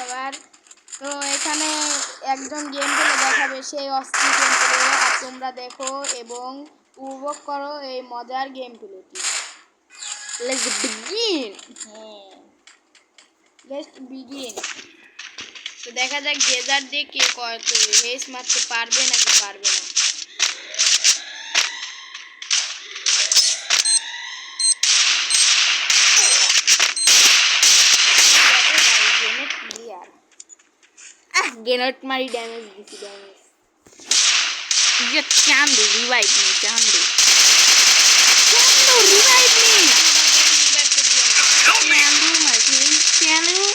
আবার তো এখানে একজন গেম প্লে দেখাবে, সেই অস্থির গেম প্লে, আর তোমরা দেখো এবং উপভোগ করো এই মজার গেম প্লেটি। Let's begin. হ্যাঁ, লেটস বিগিন। তো দেখা যাক ডেজার্ট দিয়ে কে কত হেস মারতে পারবে নাকি পারবে না। গ্রেনেড মারি ড্যামেজ দিছি ড্যামেজ। ये चांदू रिवाइव मी चांदू रिवाइव मी चांदू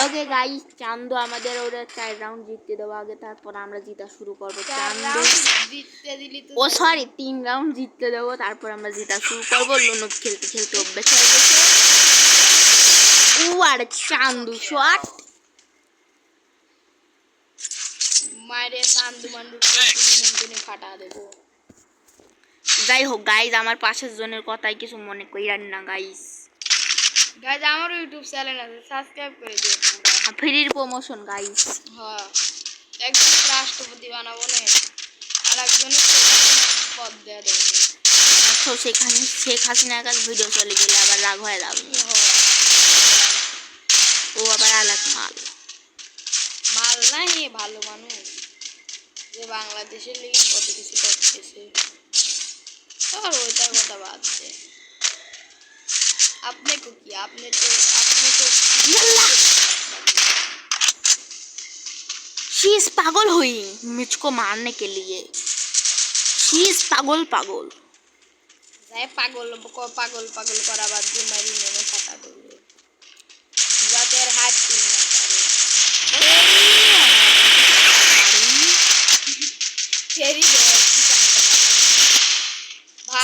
ओके गाइस चांदू আমাদের ওরা 4 রাউন্ড জিততে দেব আগে, তারপর আমরা জিতা শুরু করব। চাंदू জিততে দিলি তো ও সরি 3 রাউন্ড জিততে দেব, তারপর আমরা জিতা শুরু করব। লোনব খেলতে খেলতে অভ্যাস হয়ে গেছে। আর চাंदू শট মাইরে চাंदू মান্ডু কিনে ফাটা দেব। যাই হোক গাইস, আমার পাশের জনের কথাই কিছু মনে কইরান না গাইস। গাইস আমারও ইউটিউব চ্যানেল আছে, সাবস্ক্রাইব করে দিও তোমরা। ফ্রির প্রমোশন গাইস। হ্যাঁ, একজন রাষ্ট্রপতি বানাবো না, আর একজনের পদ দেয়া দেবো। তো সেখানে শেখ হাসিনার কাছে ভিডিও চলে গেলে আবার রাগ হয়ে যাবে। ও আবার আলাক মাল মাল নাই, ভালো মানুষ যে বাংলাদেশের লিগে কত কিছু করতেছে। আর ওইটার কথা বাদ দে, আপনি তো কি আপনি তো शी इज पागल हुई मुझको मारने के लिए। शी इज पागल पागल যাই পাগল পাগল পাগল করা বাদ দিয়ে মারি মনে ফাটা দেবে, যাতে আর হাত তিন না পারে।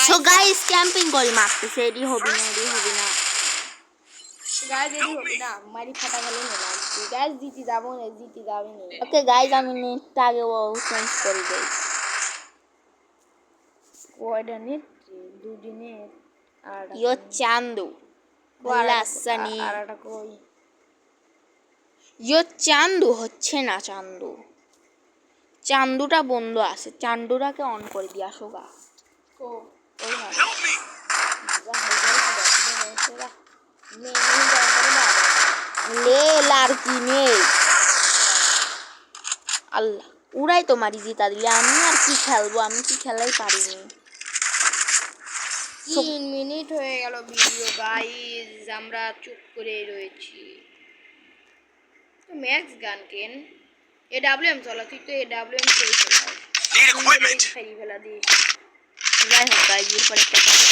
सो गाइस कैंपिंग करी मारतेছে, এডি হবি না এডি হবি না গাইস এডি হবি না, মারি ফাটা গেল না লাগবে। গাইস জিতে যাবো না, জিতে যাবে না। ওকে গাইস আমি নেট আগে ও চেঞ্জ করে দেই। কয়টা নেট দুদিনে আর ইয়ো চাंदू লাসানি আর এটা কই ইয়ো চাंदू হচ্ছে না চাंदू চাंदूটা বন্ধ আছে, চাंदूটাকে অন করে দি আসো গা। কো ওই হয় ले लड़की ने আল্লাহ উড়াই তোমারই জিতা দিলে, আমি আর কি খেলবো, আমি কি খেলাই পারিনি। 3 মিনিট হয়ে গেল ভিডিও গাইস, আমরা চুপ করে রয়েছি। তো ম্যাক্স গান কেন এডব্লিউএম চলা, তুই তো এডব্লিউএম করে চলা নিড ইকুইপমেন্ট ফেরি ফেলা দিস। যাই হোক গাইস এরপর একটা কথা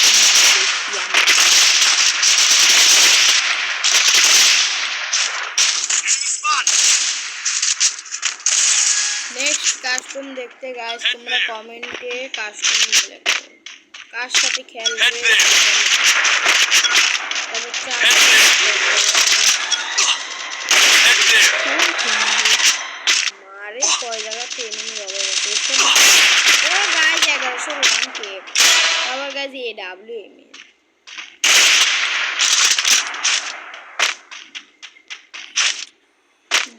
দেখছি আমি। নেক্সট কাস্টম দেখতে গাইস তোমরা কমেন্টে কাস্টম লিখো, কার সাথে খেলবে তবে মারে কয় জায়গা ট্রেনিং হবে গেছে। ও গাইস 1100 রান কে আবার গাইস এডব্লিউএম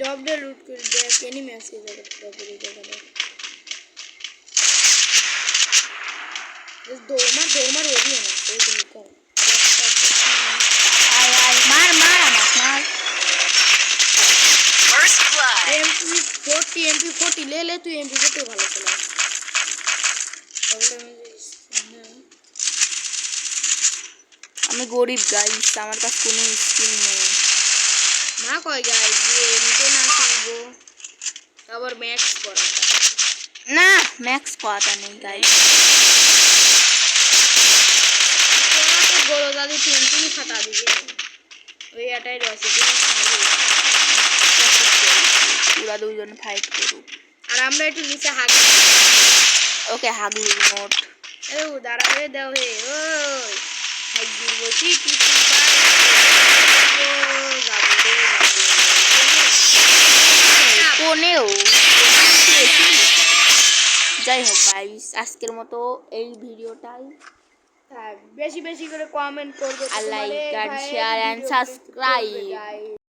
ডবল লুট করে দে এনিমি আছে জায়গা ডবল জায়গা দে দৌমার ওরি না এই দেখো আয় আয় মার মার আমাক মার। First blood. MP40 ले तू MP40 ভালো চলা আমি গরিব গাইস, আমার কাছে কোনো স্কিল নেই। না কয় গাইস যে নিতে না শিখবো আবার ম্যাক্স করাটা না ম্যাক্স পাতা নেই গাইস। তো বড় দাদি টিম ফাটা দিবে ওই এটাই রসে দিন পুরা দুইজন ফাইট করুক আর আমরা একটু নিচে হাগ ওকে হাগলু নোট এ দাঁড়াবে দাও হে ওই হাগ দিব টি কোনেও। যাই হোক গাইস আজকের মতো এই ভিডিওটাই, বেশি বেশি করে কমেন্ট করবে, লাইক আর শেয়ার এন্ড সাবস্ক্রাইব।